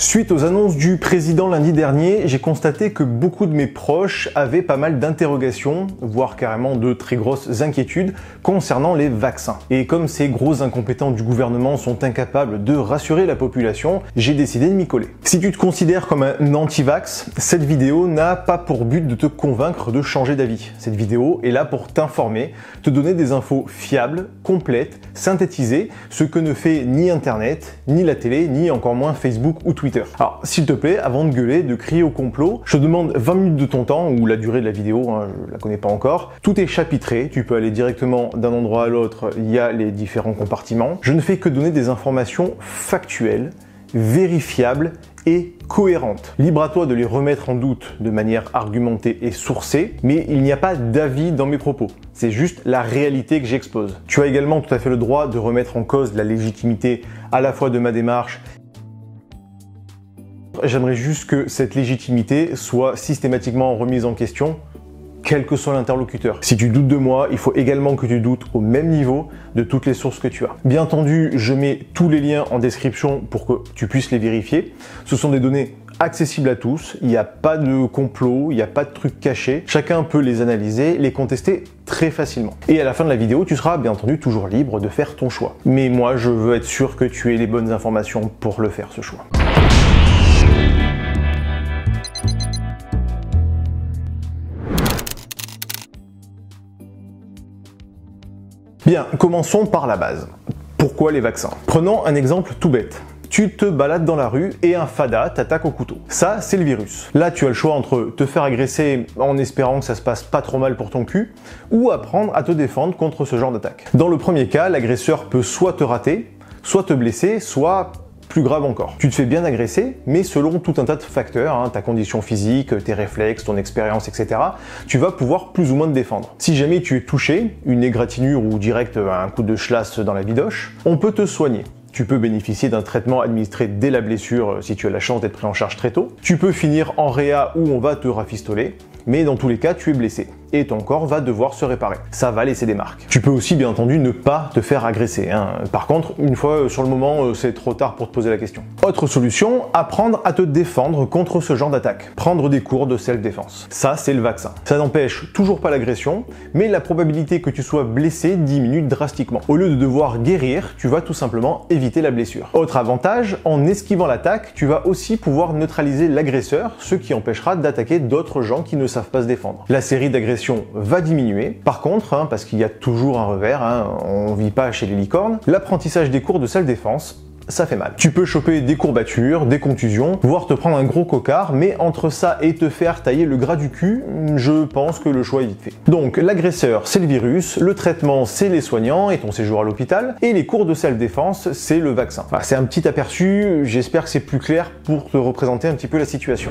Suite aux annonces du président lundi dernier, j'ai constaté que beaucoup de mes proches avaient pas mal d'interrogations, voire carrément de très grosses inquiétudes concernant les vaccins. Et comme ces gros incompétents du gouvernement sont incapables de rassurer la population, j'ai décidé de m'y coller. Si tu te considères comme un anti-vax, cette vidéo n'a pas pour but de te convaincre de changer d'avis. Cette vidéo est là pour t'informer, te donner des infos fiables, complètes, synthétisées, ce que ne fait ni Internet, ni la télé, ni encore moins Facebook ou Twitter. Alors, s'il te plaît, avant de gueuler, de crier au complot, je te demande 20 minutes de ton temps, ou la durée de la vidéo, je la connais pas encore. Tout est chapitré, tu peux aller directement d'un endroit à l'autre, il y a les différents compartiments. Je ne fais que donner des informations factuelles, vérifiables et cohérentes. Libre à toi de les remettre en doute de manière argumentée et sourcée, mais il n'y a pas d'avis dans mes propos. C'est juste la réalité que j'expose. Tu as également tout à fait le droit de remettre en cause la légitimité à la fois de ma démarche. J'aimerais juste que cette légitimité soit systématiquement remise en question, quel que soit l'interlocuteur. Si tu doutes de moi, il faut également que tu doutes au même niveau de toutes les sources que tu as. Bien entendu, je mets tous les liens en description pour que tu puisses les vérifier. Ce sont des données accessibles à tous, il n'y a pas de complot, il n'y a pas de trucs cachés. Chacun peut les analyser, les contester très facilement. Et à la fin de la vidéo, tu seras bien entendu toujours libre de faire ton choix. Mais moi, je veux être sûr que tu aies les bonnes informations pour le faire, ce choix. Bien, commençons par la base. Pourquoi les vaccins? Prenons un exemple tout bête. Tu te balades dans la rue et un fada t'attaque au couteau. Ça, c'est le virus. Là, tu as le choix entre te faire agresser en espérant que ça se passe pas trop mal pour ton cul, ou apprendre à te défendre contre ce genre d'attaque. Dans le premier cas, l'agresseur peut soit te rater, soit te blesser, soit plus grave encore. Tu te fais bien agresser, mais selon tout un tas de facteurs, ta condition physique, tes réflexes, ton expérience, etc., tu vas pouvoir plus ou moins te défendre. Si jamais tu es touché, une égratignure ou direct un coup de schlass dans la bidoche, on peut te soigner. Tu peux bénéficier d'un traitement administré dès la blessure si tu as la chance d'être pris en charge très tôt. Tu peux finir en réa où on va te rafistoler, mais dans tous les cas, tu es blessé et ton corps va devoir se réparer. Ça va laisser des marques. Tu peux aussi, bien entendu, ne pas te faire agresser. Par contre, une fois sur le moment, c'est trop tard pour te poser la question. Autre solution, apprendre à te défendre contre ce genre d'attaque. Prendre des cours de self-défense. Ça, c'est le vaccin. Ça n'empêche toujours pas l'agression, mais la probabilité que tu sois blessé diminue drastiquement. Au lieu de devoir guérir, tu vas tout simplement éviter la blessure. Autre avantage, en esquivant l'attaque, tu vas aussi pouvoir neutraliser l'agresseur, ce qui empêchera d'attaquer d'autres gens qui ne savent pas se défendre. La série d'agressions va diminuer. Par contre, parce qu'il y a toujours un revers, on vit pas chez les licornes, l'apprentissage des cours de self-défense, ça fait mal. Tu peux choper des courbatures, des contusions, voire te prendre un gros cocard, mais entre ça et te faire tailler le gras du cul, je pense que le choix est vite fait. Donc l'agresseur, c'est le virus, le traitement, c'est les soignants et ton séjour à l'hôpital, et les cours de self-défense, c'est le vaccin. Enfin, c'est un petit aperçu, j'espère que c'est plus clair pour te représenter un petit peu la situation.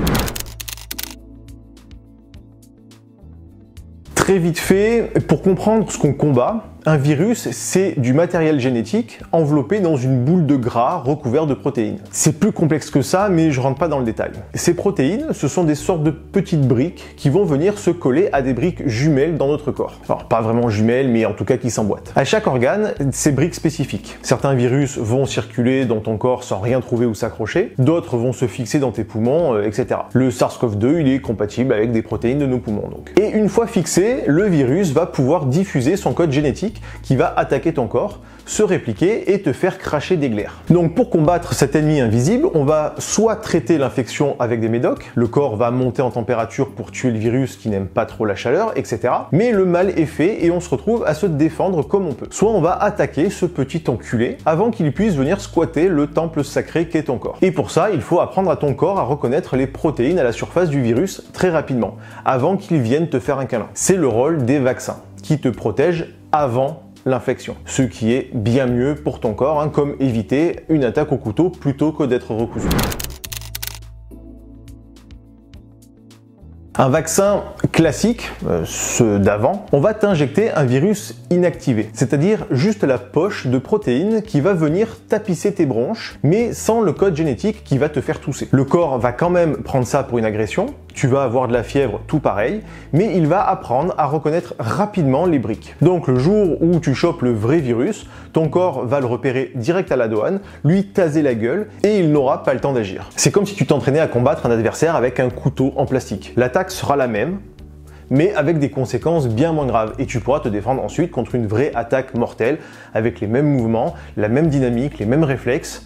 Très vite fait, pour comprendre ce qu'on combat, un virus, c'est du matériel génétique enveloppé dans une boule de gras recouvert de protéines. C'est plus complexe que ça, mais je rentre pas dans le détail. Ces protéines, ce sont des sortes de petites briques qui vont venir se coller à des briques jumelles dans notre corps. Alors, pas vraiment jumelles, mais en tout cas qui s'emboîtent. À chaque organe, ces briques spécifiques. Certains virus vont circuler dans ton corps sans rien trouver où s'accrocher, d'autres vont se fixer dans tes poumons, etc. Le SARS-CoV-2, il est compatible avec des protéines de nos poumons, donc. Et une fois fixé, le virus va pouvoir diffuser son code génétique qui va attaquer ton corps, se répliquer et te faire cracher des glaires. Donc pour combattre cet ennemi invisible, on va soit traiter l'infection avec des médocs, le corps va monter en température pour tuer le virus qui n'aime pas trop la chaleur, etc. Mais le mal est fait et on se retrouve à se défendre comme on peut. Soit on va attaquer ce petit enculé avant qu'il puisse venir squatter le temple sacré qu'est ton corps. Et pour ça, il faut apprendre à ton corps à reconnaître les protéines à la surface du virus très rapidement, avant qu'il vienne te faire un câlin. C'est le rôle des vaccins, qui te protègent avant l'infection. Ce qui est bien mieux pour ton corps, comme éviter une attaque au couteau plutôt que d'être recousu. Un vaccin classique, ceux d'avant, on va t'injecter un virus inactivé, c'est-à-dire juste la poche de protéines qui va venir tapisser tes bronches, mais sans le code génétique qui va te faire tousser. Le corps va quand même prendre ça pour une agression, tu vas avoir de la fièvre, tout pareil, mais il va apprendre à reconnaître rapidement les briques. Donc le jour où tu chopes le vrai virus, ton corps va le repérer direct à la douane, lui taser la gueule et il n'aura pas le temps d'agir. C'est comme si tu t'entraînais à combattre un adversaire avec un couteau en plastique. L'attaque sera la même, mais avec des conséquences bien moins graves, et tu pourras te défendre ensuite contre une vraie attaque mortelle, avec les mêmes mouvements, la même dynamique, les mêmes réflexes,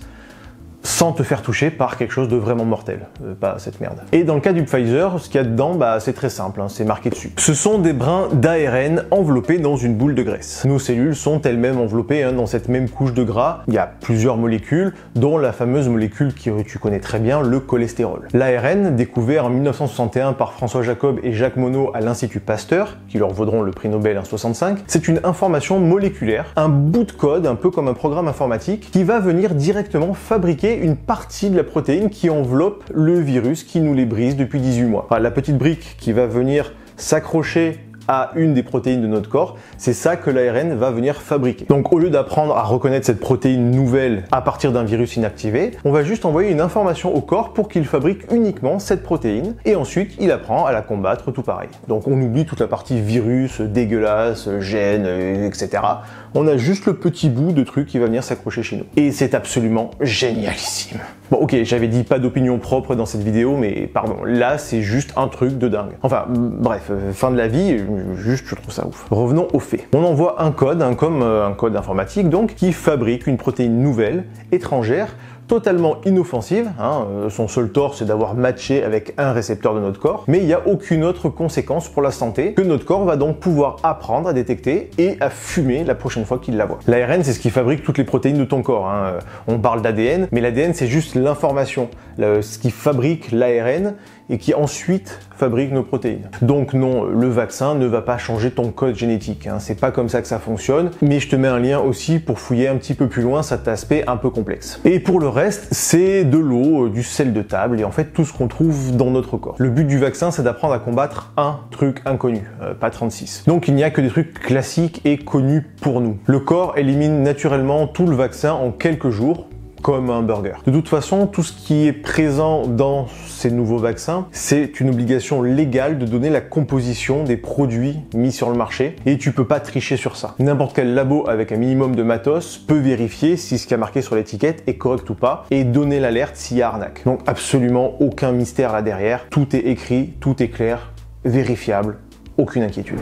sans te faire toucher par quelque chose de vraiment mortel, pas cette merde. Et dans le cas du Pfizer, ce qu'il y a dedans, c'est très simple, c'est marqué dessus. Ce sont des brins d'ARN enveloppés dans une boule de graisse. Nos cellules sont elles-mêmes enveloppées dans cette même couche de gras. Il y a plusieurs molécules, dont la fameuse molécule que tu connais très bien, le cholestérol. L'ARN, découvert en 1961 par François Jacob et Jacques Monod à l'Institut Pasteur, qui leur vaudront le prix Nobel en 65, c'est une information moléculaire, un bout de code, un peu comme un programme informatique, qui va venir directement fabriquer une partie de la protéine qui enveloppe le virus qui nous les brise depuis 18 mois. Enfin, la petite brique qui va venir s'accrocher à une des protéines de notre corps, c'est ça que l'ARN va venir fabriquer. Donc au lieu d'apprendre à reconnaître cette protéine nouvelle à partir d'un virus inactivé, on va juste envoyer une information au corps pour qu'il fabrique uniquement cette protéine et ensuite il apprend à la combattre tout pareil. Donc on oublie toute la partie virus, dégueulasse, gène, etc. On a juste le petit bout de truc qui va venir s'accrocher chez nous. Et c'est absolument génialissime. Bon ok, j'avais dit pas d'opinion propre dans cette vidéo, mais pardon, là c'est juste un truc de dingue. Enfin bref, fin de la vie, juste je trouve ça ouf. Revenons aux faits. On envoie un code, un code informatique donc, qui fabrique une protéine nouvelle, étrangère, totalement inoffensive, son seul tort c'est d'avoir matché avec un récepteur de notre corps, mais il n'y a aucune autre conséquence pour la santé que notre corps va donc pouvoir apprendre à détecter et à fumer la prochaine fois qu'il la voit. L'ARN c'est ce qui fabrique toutes les protéines de ton corps, on parle d'ADN, mais l'ADN c'est juste l'information, ce qui fabrique l'ARN et qui ensuite fabrique nos protéines. Donc non, le vaccin ne va pas changer ton code génétique, c'est pas comme ça que ça fonctionne, mais je te mets un lien aussi pour fouiller un petit peu plus loin cet aspect un peu complexe. Et pour le reste, c'est de l'eau, du sel de table et en fait tout ce qu'on trouve dans notre corps. Le but du vaccin, c'est d'apprendre à combattre un truc inconnu, pas 36. Donc il n'y a que des trucs classiques et connus pour nous. Le corps élimine naturellement tout le vaccin en quelques jours, comme un burger. De toute façon, tout ce qui est présent dans ces nouveaux vaccins, c'est une obligation légale de donner la composition des produits mis sur le marché et tu peux pas tricher sur ça. N'importe quel labo avec un minimum de matos peut vérifier si ce qui est marqué sur l'étiquette est correct ou pas et donner l'alerte s'il y a arnaque. Donc absolument aucun mystère là derrière, tout est écrit, tout est clair, vérifiable, aucune inquiétude.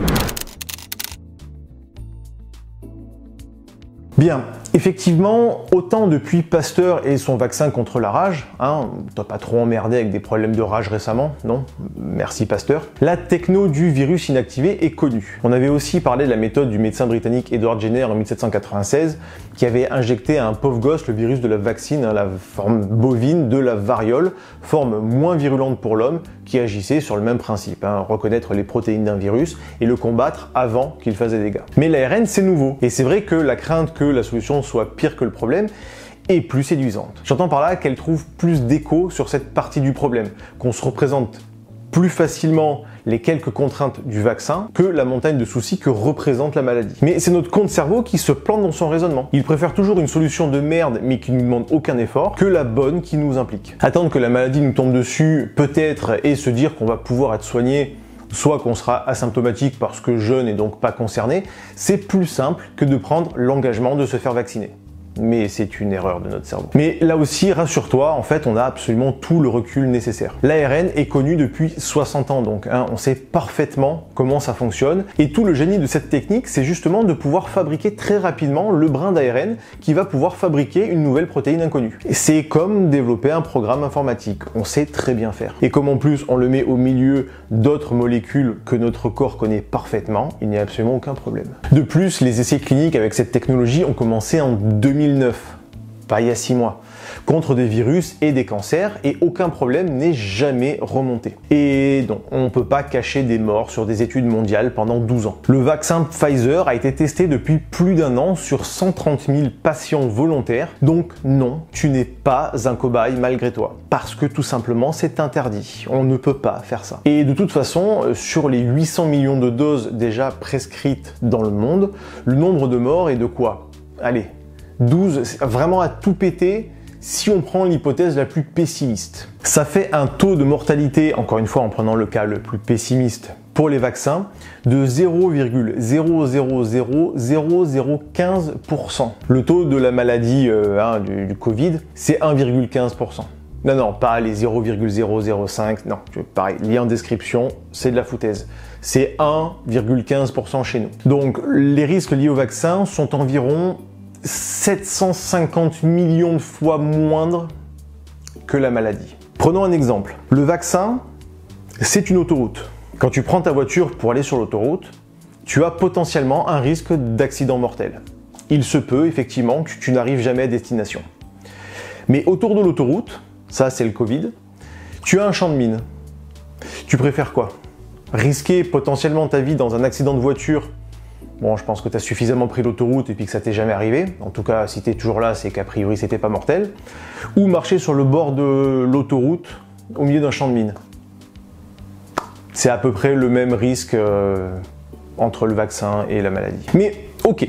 Bien, effectivement, autant depuis Pasteur et son vaccin contre la rage, t'as pas trop emmerdé avec des problèmes de rage récemment, non? Merci Pasteur. La techno du virus inactivé est connue. On avait aussi parlé de la méthode du médecin britannique Edward Jenner en 1796, qui avait injecté à un pauvre gosse le virus de la vaccine, la forme bovine de la variole, forme moins virulente pour l'homme, qui agissait sur le même principe, reconnaître les protéines d'un virus et le combattre avant qu'il fasse des dégâts. Mais l'ARN c'est nouveau, et c'est vrai que la crainte que la solution soit pire que le problème est plus séduisante. J'entends par là qu'elle trouve plus d'écho sur cette partie du problème, qu'on se représente plus facilement les quelques contraintes du vaccin que la montagne de soucis que représente la maladie. Mais c'est notre con de cerveau qui se plante dans son raisonnement. Il préfère toujours une solution de merde mais qui ne nous demande aucun effort que la bonne qui nous implique. Attendre que la maladie nous tombe dessus peut-être et se dire qu'on va pouvoir être soigné, soit qu'on sera asymptomatique parce que jeune et donc pas concerné, c'est plus simple que de prendre l'engagement de se faire vacciner. Mais c'est une erreur de notre cerveau. Mais là aussi, rassure-toi, en fait, on a absolument tout le recul nécessaire. L'ARN est connu depuis 60 ans, donc on sait parfaitement comment ça fonctionne. Et tout le génie de cette technique, c'est justement de pouvoir fabriquer très rapidement le brin d'ARN qui va pouvoir fabriquer une nouvelle protéine inconnue. Et c'est comme développer un programme informatique. On sait très bien faire. Et comme en plus, on le met au milieu d'autres molécules que notre corps connaît parfaitement, il n'y a absolument aucun problème. De plus, les essais cliniques avec cette technologie ont commencé en 2009, pas il y a 6 mois, contre des virus et des cancers, et aucun problème n'est jamais remonté. Et donc, on ne peut pas cacher des morts sur des études mondiales pendant 12 ans. Le vaccin Pfizer a été testé depuis plus d'1 an sur 130 000 patients volontaires, donc non, tu n'es pas un cobaye malgré toi. Parce que tout simplement, c'est interdit. On ne peut pas faire ça. Et de toute façon, sur les 800 millions de doses déjà prescrites dans le monde, le nombre de morts est de quoi? Allez, 12, vraiment à tout péter, si on prend l'hypothèse la plus pessimiste. Ça fait un taux de mortalité, encore une fois en prenant le cas le plus pessimiste, pour les vaccins, de 0,000015%. Le taux de la maladie du Covid, c'est 1,15%. Non, pas les 0,005, non, pareil, lien en description, c'est de la foutaise. C'est 1,15% chez nous. Donc, les risques liés au vaccin sont environ 750 millions de fois moindres que la maladie. Prenons un exemple. Le vaccin, c'est une autoroute. Quand tu prends ta voiture pour aller sur l'autoroute, tu as potentiellement un risque d'accident mortel. Il se peut effectivement que tu n'arrives jamais à destination. Mais autour de l'autoroute, ça c'est le Covid, tu as un champ de mine. Tu préfères quoi? Risquer potentiellement ta vie dans un accident de voiture? Bon, je pense que tu as suffisamment pris l'autoroute et puis que ça t'est jamais arrivé. En tout cas, si tu es toujours là, c'est qu'a priori c'était pas mortel. Ou marcher sur le bord de l'autoroute au milieu d'un champ de mine. C'est à peu près le même risque entre le vaccin et la maladie. Mais ok,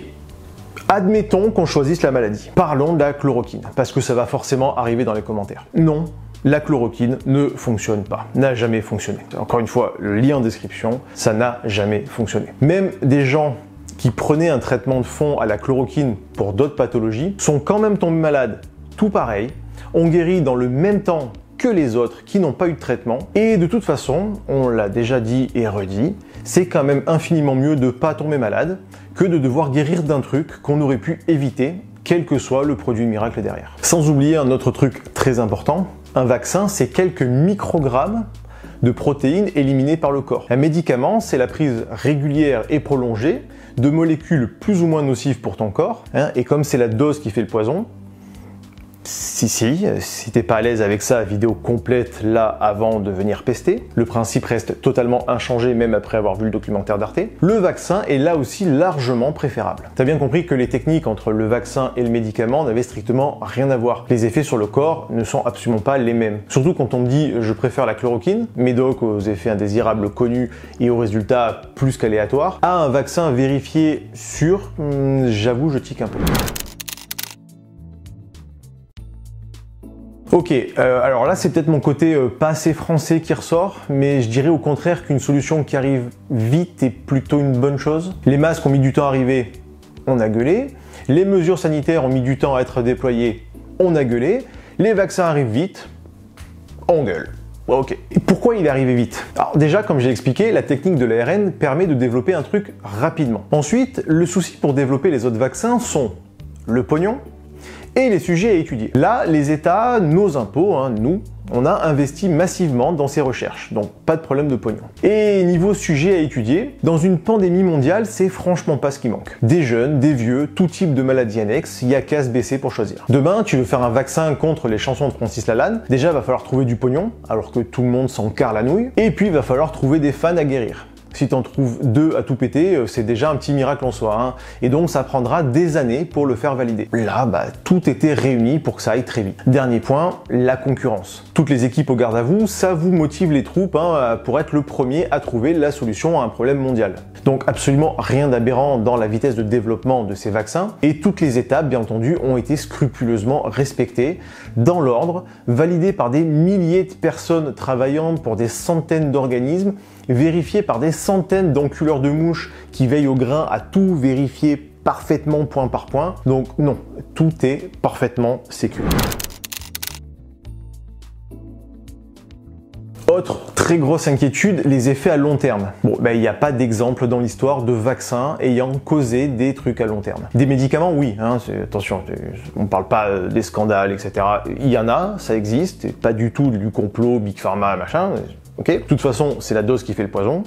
admettons qu'on choisisse la maladie. Parlons de la chloroquine, parce que ça va forcément arriver dans les commentaires. Non, la chloroquine ne fonctionne pas, n'a jamais fonctionné. Encore une fois, le lien en description, ça n'a jamais fonctionné. Même des gens qui prenaient un traitement de fond à la chloroquine pour d'autres pathologies sont quand même tombés malades, tout pareil, ont guéri dans le même temps que les autres qui n'ont pas eu de traitement. Et de toute façon, on l'a déjà dit et redit, c'est quand même infiniment mieux de ne pas tomber malade que de devoir guérir d'un truc qu'on aurait pu éviter, quel que soit le produit miracle derrière. Sans oublier un autre truc très important, un vaccin, c'est quelques microgrammes de protéines éliminées par le corps. Un médicament, c'est la prise régulière et prolongée de molécules plus ou moins nocives pour ton corps, et comme c'est la dose qui fait le poison, si t'es pas à l'aise avec ça, vidéo complète là avant de venir pester. Le principe reste totalement inchangé même après avoir vu le documentaire d'Arte. Le vaccin est là aussi largement préférable. T'as bien compris que les techniques entre le vaccin et le médicament n'avaient strictement rien à voir. Les effets sur le corps ne sont absolument pas les mêmes. Surtout quand on me dit je préfère la chloroquine, médoc aux effets indésirables connus et aux résultats plus qu'aléatoires, à un vaccin vérifié sûr, j'avoue je tique un peu. Ok, alors là c'est peut-être mon côté pas assez français qui ressort, mais je dirais au contraire qu'une solution qui arrive vite est plutôt une bonne chose. Les masques ont mis du temps à arriver, on a gueulé. Les mesures sanitaires ont mis du temps à être déployées, on a gueulé. Les vaccins arrivent vite, on gueule. Ok. Et pourquoi il est arrivé vite? Alors déjà, comme j'ai expliqué, la technique de l'ARN permet de développer un truc rapidement. Ensuite, le souci pour développer les autres vaccins sont le pognon, et les sujets à étudier. Là, les États, nos impôts, nous, on a investi massivement dans ces recherches, donc pas de problème de pognon. Et niveau sujet à étudier, dans une pandémie mondiale, c'est franchement pas ce qui manque. Des jeunes, des vieux, tout type de maladies annexes, il y a qu'à se baisser pour choisir. Demain, tu veux faire un vaccin contre les chansons de Francis Lalanne, déjà va falloir trouver du pognon, alors que tout le monde s'en carre la nouille, et puis va falloir trouver des fans à guérir. Si t'en trouves 2 à tout péter, c'est déjà un petit miracle en soi, Et donc ça prendra des années pour le faire valider. Là, tout était réuni pour que ça aille très vite. Dernier point, la concurrence. Toutes les équipes au garde à vous, ça vous motive les troupes pour être le premier à trouver la solution à un problème mondial. Donc absolument rien d'aberrant dans la vitesse de développement de ces vaccins, et toutes les étapes, bien entendu, ont été scrupuleusement respectées, dans l'ordre, validées par des milliers de personnes travaillant pour des centaines d'organismes, vérifié par des centaines d'enculeurs de mouches qui veillent au grain à tout vérifier parfaitement point par point. Donc non, tout est parfaitement sécurisé. Autre très grosse inquiétude, les effets à long terme. Bon, il n'y a pas d'exemple dans l'histoire de vaccins ayant causé des trucs à long terme. Des médicaments, oui, attention, on ne parle pas des scandales, etc. Il y en a, ça existe, et pas du tout du complot, Big Pharma, machin. Ok. De toute façon, c'est la dose qui fait le poison,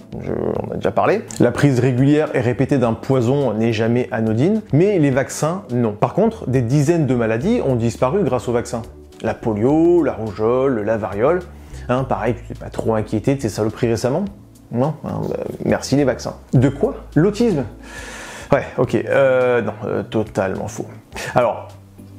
on a déjà parlé. La prise régulière et répétée d'un poison n'est jamais anodine, mais les vaccins, non. Par contre, des dizaines de maladies ont disparu grâce aux vaccins. La polio, la rougeole, la variole. Pareil, tu t'es pas trop inquiété de ces saloperies récemment? Non, merci les vaccins. De quoi? L'autisme? Ouais, ok, non, totalement faux. Alors,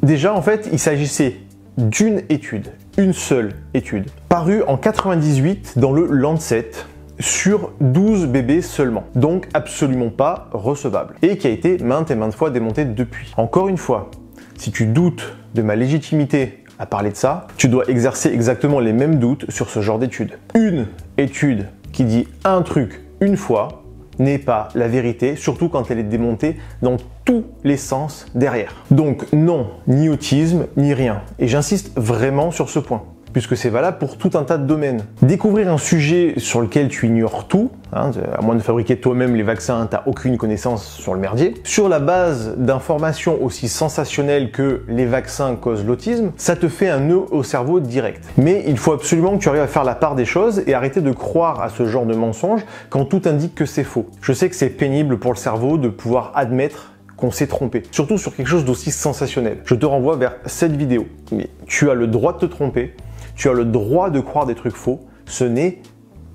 déjà, en fait, il s'agissait d'une étude, une seule étude, parue en 98 dans le Lancet, sur 12 bébés seulement, donc absolument pas recevable, et qui a été maintes et maintes fois démontée depuis. Encore une fois, si tu doutes de ma légitimité à parler de ça, tu dois exercer exactement les mêmes doutes sur ce genre d'études. Une étude qui dit un truc une fois n'est pas la vérité, surtout quand elle est démontée dans tous les sens derrière. Donc non, ni autisme, ni rien. Et j'insiste vraiment sur ce point, puisque c'est valable pour tout un tas de domaines. Découvrir un sujet sur lequel tu ignores tout, à moins de fabriquer toi-même les vaccins, tu n'as aucune connaissance sur le merdier, sur la base d'informations aussi sensationnelles que les vaccins causent l'autisme, ça te fait un nœud au cerveau direct. Mais il faut absolument que tu arrives à faire la part des choses et arrêter de croire à ce genre de mensonges quand tout indique que c'est faux. Je sais que c'est pénible pour le cerveau de pouvoir admettre qu'on s'est trompé, surtout sur quelque chose d'aussi sensationnel. Je te renvoie vers cette vidéo. Mais tu as le droit de te tromper, tu as le droit de croire des trucs faux, ce n'est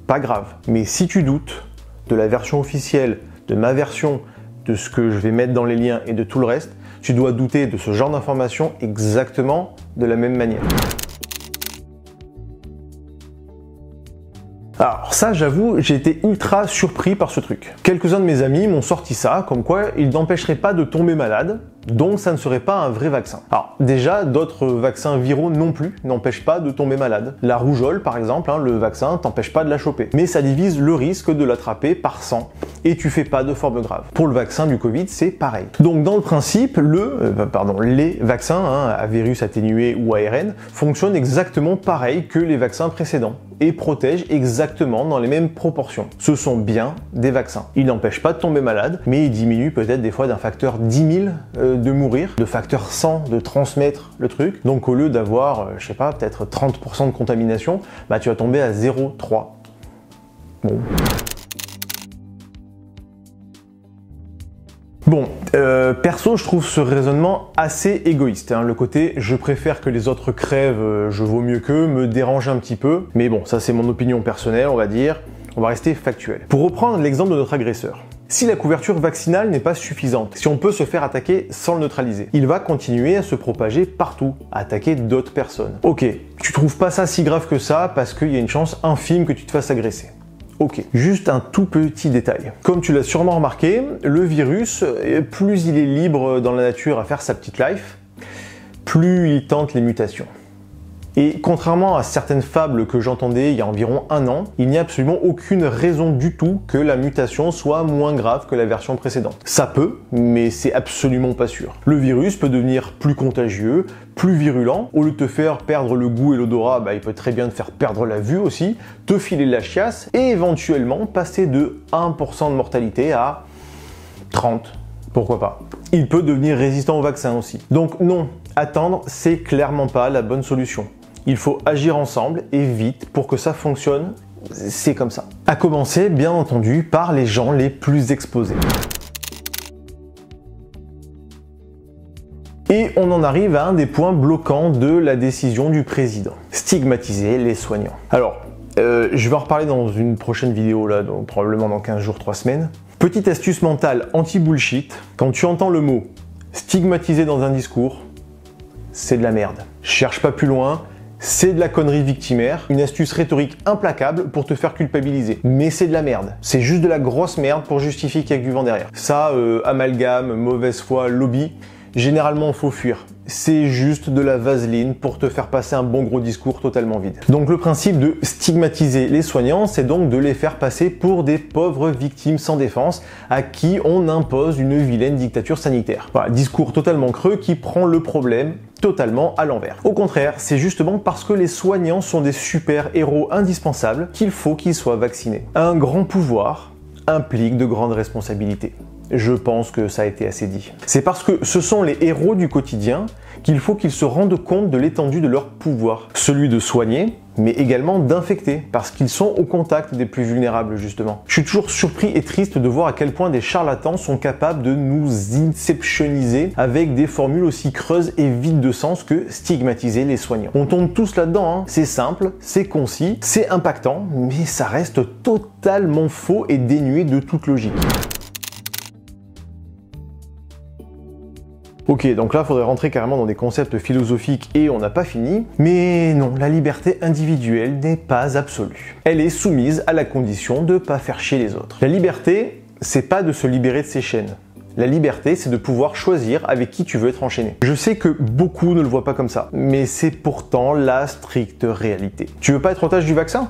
pas grave. Mais si tu doutes de la version officielle, de ma version, de ce que je vais mettre dans les liens et de tout le reste, tu dois douter de ce genre d'informations exactement de la même manière. Alors ça, j'avoue, j'ai été ultra surpris par ce truc. Quelques-uns de mes amis m'ont sorti ça, comme quoi il n'empêcherait pas de tomber malade, donc ça ne serait pas un vrai vaccin. Alors déjà, d'autres vaccins viraux non plus n'empêchent pas de tomber malade. La rougeole par exemple, le vaccin t'empêche pas de la choper, mais ça divise le risque de l'attraper par 100 et tu fais pas de forme grave. Pour le vaccin du Covid, c'est pareil. Donc dans le principe, les vaccins à virus atténué ou ARN fonctionnent exactement pareil que les vaccins précédents et protègent exactement dans les mêmes proportions. Ce sont bien des vaccins. Ils n'empêchent pas de tomber malade, mais ils diminuent peut-être des fois d'un facteur 10 000 de mourir, de facteur 100 de transmettre le truc. Donc au lieu d'avoir, je sais pas, peut-être 30% de contamination, tu vas tomber à 0,3. Bon, perso, je trouve ce raisonnement assez égoïste. Le côté « je préfère que les autres crèvent, je vaux mieux qu'eux » me dérange un petit peu. Mais bon, ça c'est mon opinion personnelle, on va dire. On va rester factuel. Pour reprendre l'exemple de notre agresseur. Si la couverture vaccinale n'est pas suffisante, si on peut se faire attaquer sans le neutraliser, il va continuer à se propager partout, à attaquer d'autres personnes. Ok, tu trouves pas ça si grave que ça parce qu'il y a une chance infime que tu te fasses agresser. Ok, juste un tout petit détail. Comme tu l'as sûrement remarqué, le virus, plus il est libre dans la nature à faire sa petite life, plus il tente les mutations. Et contrairement à certaines fables que j'entendais il y a environ 1 an, il n'y a absolument aucune raison du tout que la mutation soit moins grave que la version précédente. Ça peut, mais c'est absolument pas sûr. Le virus peut devenir plus contagieux, plus virulent. Au lieu de te faire perdre le goût et l'odorat, il peut très bien te faire perdre la vue aussi, te filer la chiasse et éventuellement passer de 1% de mortalité à 30. Pourquoi pas. Il peut devenir résistant au vaccin aussi. Donc non, attendre, c'est clairement pas la bonne solution. Il faut agir ensemble et vite pour que ça fonctionne, c'est comme ça. À commencer, bien entendu, par les gens les plus exposés. Et on en arrive à un des points bloquants de la décision du président. Stigmatiser les soignants. Alors, je vais en reparler dans une prochaine vidéo, là, donc probablement dans 15 jours, 3 semaines. Petite astuce mentale anti-bullshit, quand tu entends le mot stigmatiser dans un discours, c'est de la merde. Cherche pas plus loin. C'est de la connerie victimaire, une astuce rhétorique implacable pour te faire culpabiliser. Mais c'est de la merde. C'est juste de la grosse merde pour justifier qu'il y a du vent derrière. Ça, amalgame, mauvaise foi, lobby, généralement faut fuir. C'est juste de la vaseline pour te faire passer un bon gros discours totalement vide. Donc le principe de stigmatiser les soignants, c'est donc de les faire passer pour des pauvres victimes sans défense à qui on impose une vilaine dictature sanitaire. Voilà, discours totalement creux qui prend le problème totalement à l'envers. Au contraire, c'est justement parce que les soignants sont des super-héros indispensables qu'il faut qu'ils soient vaccinés. Un grand pouvoir implique de grandes responsabilités. Je pense que ça a été assez dit. C'est parce que ce sont les héros du quotidien qu'il faut qu'ils se rendent compte de l'étendue de leur pouvoir. Celui de soigner, mais également d'infecter, parce qu'ils sont au contact des plus vulnérables justement. Je suis toujours surpris et triste de voir à quel point des charlatans sont capables de nous inceptioniser avec des formules aussi creuses et vides de sens que stigmatiser les soignants. On tombe tous là-dedans, C'est simple, c'est concis, c'est impactant, mais ça reste totalement faux et dénué de toute logique. Ok, donc là, il faudrait rentrer carrément dans des concepts philosophiques et on n'a pas fini. Mais non, la liberté individuelle n'est pas absolue. Elle est soumise à la condition de ne pas faire chier les autres. La liberté, c'est pas de se libérer de ses chaînes. La liberté, c'est de pouvoir choisir avec qui tu veux être enchaîné. Je sais que beaucoup ne le voient pas comme ça, mais c'est pourtant la stricte réalité. Tu veux pas être otage du vaccin?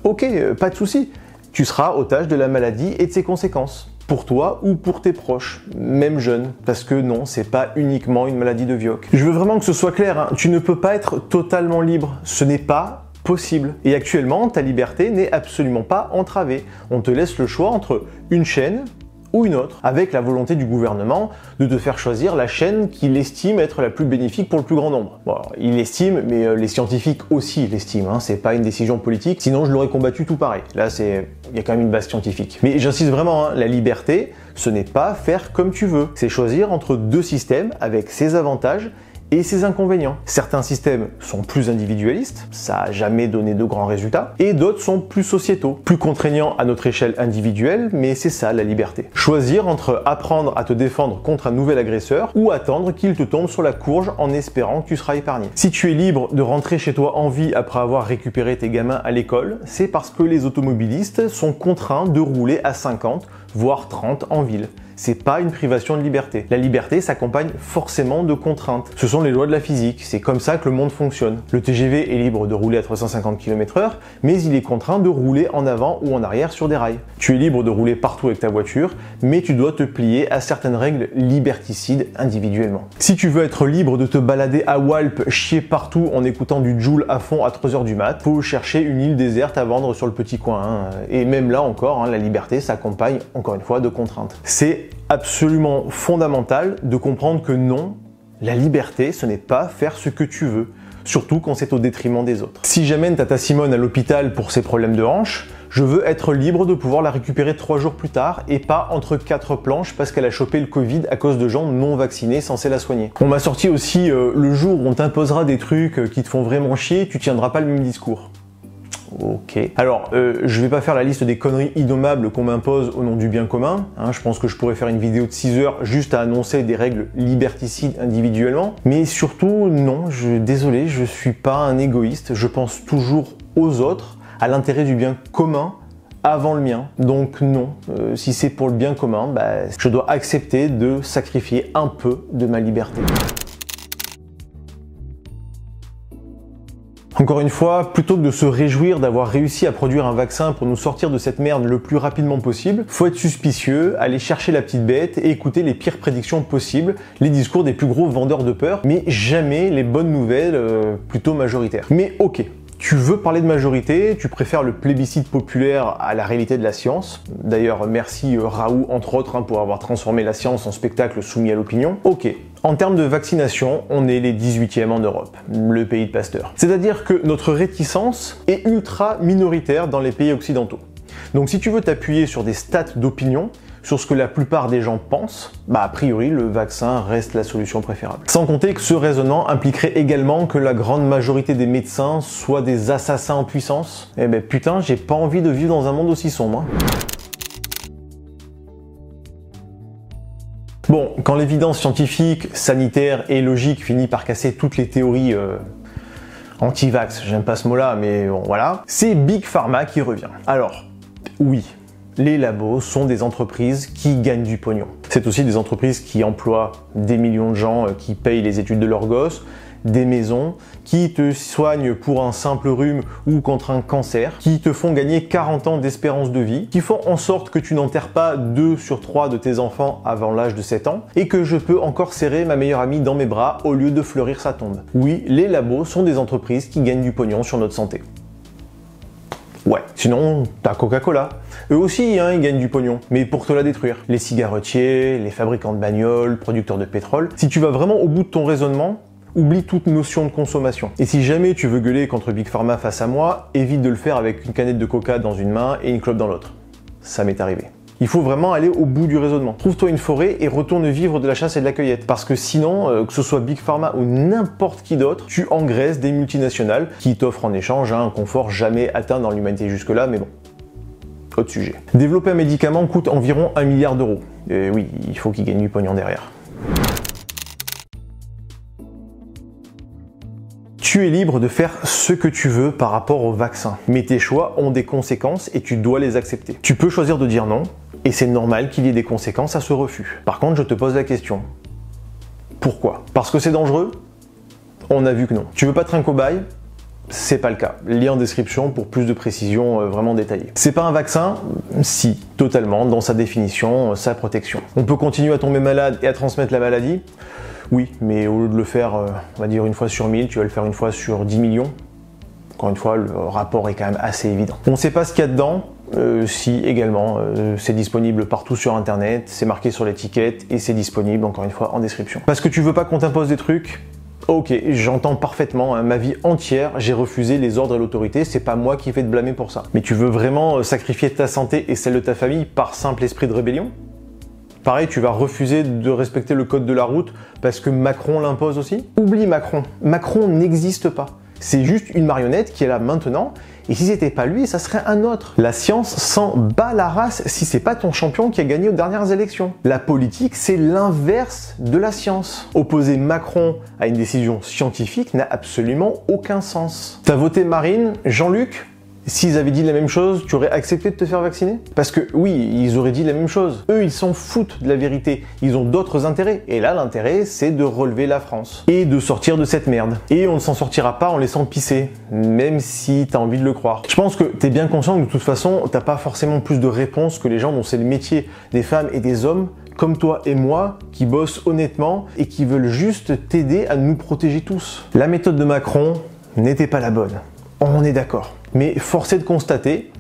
Ok, pas de souci. Tu seras otage de la maladie et de ses conséquences. Pour toi ou pour tes proches, même jeunes, parce que non, c'est pas uniquement une maladie de Vioque. Je veux vraiment que ce soit clair, hein. Tu ne peux pas être totalement libre, ce n'est pas possible. Et actuellement, ta liberté n'est absolument pas entravée. On te laisse le choix entre une chaîne ou une autre, avec la volonté du gouvernement de te faire choisir la chaîne qu'il estime être la plus bénéfique pour le plus grand nombre. Bon, alors, il l'estime, mais les scientifiques aussi l'estiment, hein. C'est pas une décision politique, sinon je l'aurais combattu tout pareil. Là, il y a quand même une base scientifique. Mais j'insiste vraiment, hein, la liberté, ce n'est pas faire comme tu veux, c'est choisir entre deux systèmes avec ses avantages et ses inconvénients. Certains systèmes sont plus individualistes, ça n'a jamais donné de grands résultats, et d'autres sont plus sociétaux, plus contraignants à notre échelle individuelle, mais c'est ça la liberté. Choisir entre apprendre à te défendre contre un nouvel agresseur ou attendre qu'il te tombe sur la courge en espérant que tu seras épargné. Si tu es libre de rentrer chez toi en vie après avoir récupéré tes gamins à l'école, c'est parce que les automobilistes sont contraints de rouler à 50, voire 30 en ville. C'est pas une privation de liberté. La liberté s'accompagne forcément de contraintes. Ce sont les lois de la physique, c'est comme ça que le monde fonctionne. Le TGV est libre de rouler à 350 km/h, mais il est contraint de rouler en avant ou en arrière sur des rails. Tu es libre de rouler partout avec ta voiture, mais tu dois te plier à certaines règles liberticides individuellement. Si tu veux être libre de te balader à Walp, chier partout en écoutant du Jul à fond à 3h du mat, faut chercher une île déserte à vendre sur le petit coin, hein. Et même là encore, hein, la liberté s'accompagne encore une fois de contraintes. C'est absolument fondamental de comprendre que non, la liberté, ce n'est pas faire ce que tu veux, surtout quand c'est au détriment des autres. Si j'amène Tata Simone à l'hôpital pour ses problèmes de hanche, je veux être libre de pouvoir la récupérer 3 jours plus tard et pas entre 4 planches parce qu'elle a chopé le Covid à cause de gens non vaccinés censés la soigner. On m'a sorti aussi le jour où on t'imposera des trucs qui te font vraiment chier, tu tiendras pas le même discours. Ok. Alors, je vais pas faire la liste des conneries innommables qu'on m'impose au nom du bien commun. Hein, je pense que je pourrais faire une vidéo de 6 heures juste à annoncer des règles liberticides individuellement. Mais surtout, non, désolé, je suis pas un égoïste. Je pense toujours aux autres, à l'intérêt du bien commun avant le mien. Donc non, si c'est pour le bien commun, je dois accepter de sacrifier un peu de ma liberté. Encore une fois, plutôt que de se réjouir d'avoir réussi à produire un vaccin pour nous sortir de cette merde le plus rapidement possible, faut être suspicieux, aller chercher la petite bête et écouter les pires prédictions possibles, les discours des plus gros vendeurs de peur, mais jamais les bonnes nouvelles plutôt majoritaires. Mais ok. Tu veux parler de majorité, tu préfères le plébiscite populaire à la réalité de la science. D'ailleurs, merci Raoult, entre autres, pour avoir transformé la science en spectacle soumis à l'opinion. Ok. En termes de vaccination, on est les 18e en Europe, le pays de Pasteur. C'est-à-dire que notre réticence est ultra minoritaire dans les pays occidentaux. Donc si tu veux t'appuyer sur des stats d'opinion, sur ce que la plupart des gens pensent, a priori le vaccin reste la solution préférable. Sans compter que ce raisonnement impliquerait également que la grande majorité des médecins soient des assassins en puissance. Eh ben putain, j'ai pas envie de vivre dans un monde aussi sombre. Bon, quand l'évidence scientifique, sanitaire et logique finit par casser toutes les théories anti-vax, j'aime pas ce mot-là, mais bon voilà, c'est Big Pharma qui revient. Alors, oui, les labos sont des entreprises qui gagnent du pognon. C'est aussi des entreprises qui emploient des millions de gens qui payent les études de leurs gosses, des maisons, qui te soignent pour un simple rhume ou contre un cancer, qui te font gagner 40 ans d'espérance de vie, qui font en sorte que tu n'enterres pas 2 sur 3 de tes enfants avant l'âge de 7 ans, et que je peux encore serrer ma meilleure amie dans mes bras au lieu de fleurir sa tombe. Oui, les labos sont des entreprises qui gagnent du pognon sur notre santé. Ouais, sinon, t'as Coca-Cola. Eux aussi, ils gagnent du pognon, mais pour te la détruire. Les cigarettiers, les fabricants de bagnoles, producteurs de pétrole. Si tu vas vraiment au bout de ton raisonnement, oublie toute notion de consommation. Et si jamais tu veux gueuler contre Big Pharma face à moi, évite de le faire avec une canette de coca dans une main et une clope dans l'autre. Ça m'est arrivé. Il faut vraiment aller au bout du raisonnement. Trouve-toi une forêt et retourne vivre de la chasse et de la cueillette. Parce que sinon, que ce soit Big Pharma ou n'importe qui d'autre, tu engraisses des multinationales qui t'offrent en échange un confort jamais atteint dans l'humanité jusque-là, mais bon. Autre sujet. Développer un médicament coûte environ 1 milliard d'euros. Et oui, il faut qu'il gagne du pognon derrière. Tu es libre de faire ce que tu veux par rapport au vaccin, mais tes choix ont des conséquences et tu dois les accepter. Tu peux choisir de dire non, Et c'est normal qu'il y ait des conséquences à ce refus. Par contre, je te pose la question. Pourquoi? Parce que c'est dangereux? On a vu que non. Tu veux pas être un cobaye? C'est pas le cas. Lien en description pour plus de précisions vraiment détaillées. C'est pas un vaccin? Si, totalement, dans sa définition, sa protection. On peut continuer à tomber malade et à transmettre la maladie? Oui, mais au lieu de le faire, on va dire une fois sur 1000, tu vas le faire une fois sur 10 millions. Encore une fois, le rapport est quand même assez évident. On ne sait pas ce qu'il y a dedans. Si, également, c'est disponible partout sur internet, c'est marqué sur l'étiquette et c'est disponible, encore une fois, en description. Parce que tu veux pas qu'on t'impose des trucs? Ok, j'entends parfaitement, hein, ma vie entière, j'ai refusé les ordres de l'autorité, c'est pas moi qui vais te blâmer pour ça. Mais tu veux vraiment sacrifier ta santé et celle de ta famille par simple esprit de rébellion? Pareil, tu vas refuser de respecter le code de la route parce que Macron l'impose aussi? Oublie Macron. Macron n'existe pas. C'est juste une marionnette qui est là maintenant, et si c'était pas lui, ça serait un autre. La science s'en bat la race si c'est pas ton champion qui a gagné aux dernières élections. La politique, c'est l'inverse de la science. Opposer Macron à une décision scientifique n'a absolument aucun sens. T'as voté Marine, Jean-Luc? S'ils avaient dit la même chose, tu aurais accepté de te faire vacciner? Parce que oui, ils auraient dit la même chose. Eux, ils s'en foutent de la vérité. Ils ont d'autres intérêts. Et là, l'intérêt, c'est de relever la France. Et de sortir de cette merde. Et on ne s'en sortira pas en laissant pisser. Même si t'as envie de le croire. Je pense que t'es bien conscient que de toute façon, t'as pas forcément plus de réponses que les gens dont c'est le métier des femmes et des hommes comme toi et moi, qui bossent honnêtement et qui veulent juste t'aider à nous protéger tous. La méthode de Macron n'était pas la bonne. On est d'accord. Mais force est de constater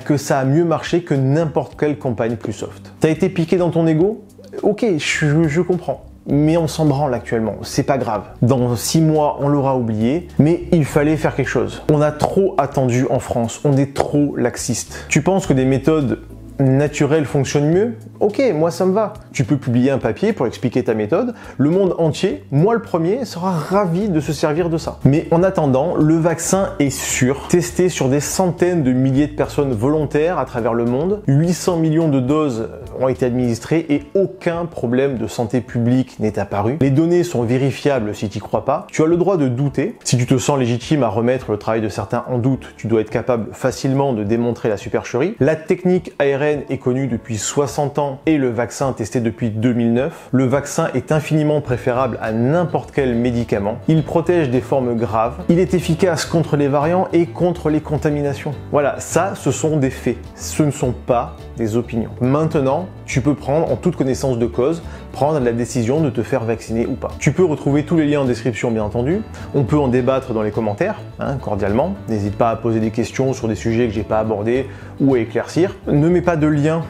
que ça a mieux marché que n'importe quelle campagne plus soft. T'as été piqué dans ton ego? Ok, je comprends. Mais on s'en branle actuellement, c'est pas grave. Dans 6 mois, on l'aura oublié, mais il fallait faire quelque chose. On a trop attendu en France, on est trop laxiste. Tu penses que des méthodes naturelles fonctionnent mieux? Ok, moi ça me va. Tu peux publier un papier pour expliquer ta méthode. Le monde entier, moi le premier, sera ravi de se servir de ça. Mais en attendant, le vaccin est sûr, testé sur des centaines de milliers de personnes volontaires à travers le monde. 800 millions de doses ont été administrées et aucun problème de santé publique n'est apparu. Les données sont vérifiables si tu n'y crois pas. Tu as le droit de douter. Si tu te sens légitime à remettre le travail de certains en doute, tu dois être capable facilement de démontrer la supercherie. La technique ARN est connue depuis 60 ans et le vaccin testé depuis 2009. Le vaccin est infiniment préférable à n'importe quel médicament. Il protège des formes graves. Il est efficace contre les variants et contre les contaminations. Voilà, ça, ce sont des faits. Ce ne sont pas des opinions. Maintenant, tu peux prendre en toute connaissance de cause, prendre la décision de te faire vacciner ou pas. Tu peux retrouver tous les liens en description, bien entendu. On peut en débattre dans les commentaires, cordialement. N'hésite pas à poser des questions sur des sujets que j'ai pas abordés ou à éclaircir. Ne mets pas de lien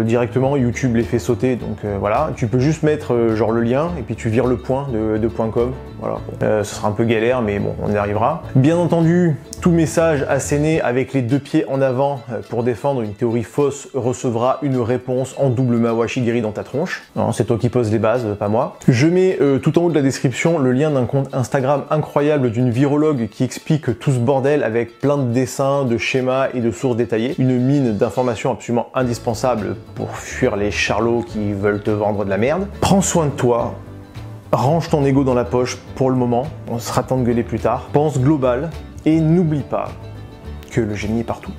directement, YouTube les fait sauter, donc voilà. Tu peux juste mettre genre le lien et puis tu vires le point de .com. Voilà. Ce sera un peu galère, mais bon, on y arrivera. Bien entendu, tout message asséné avec les 2 pieds en avant pour défendre une théorie fausse recevra une réponse en double mawashigiri dans ta tronche. C'est toi qui poses les bases, pas moi. Je mets tout en haut de la description le lien d'un compte Instagram incroyable d'une virologue qui explique tout ce bordel avec plein de dessins, de schémas et de sources détaillées. Une mine d'informations absolument indispensable pour fuir les charlots qui veulent te vendre de la merde. Prends soin de toi. Range ton ego dans la poche pour le moment, on sera temps de gueuler plus tard. Pense global et n'oublie pas que le génie est partout.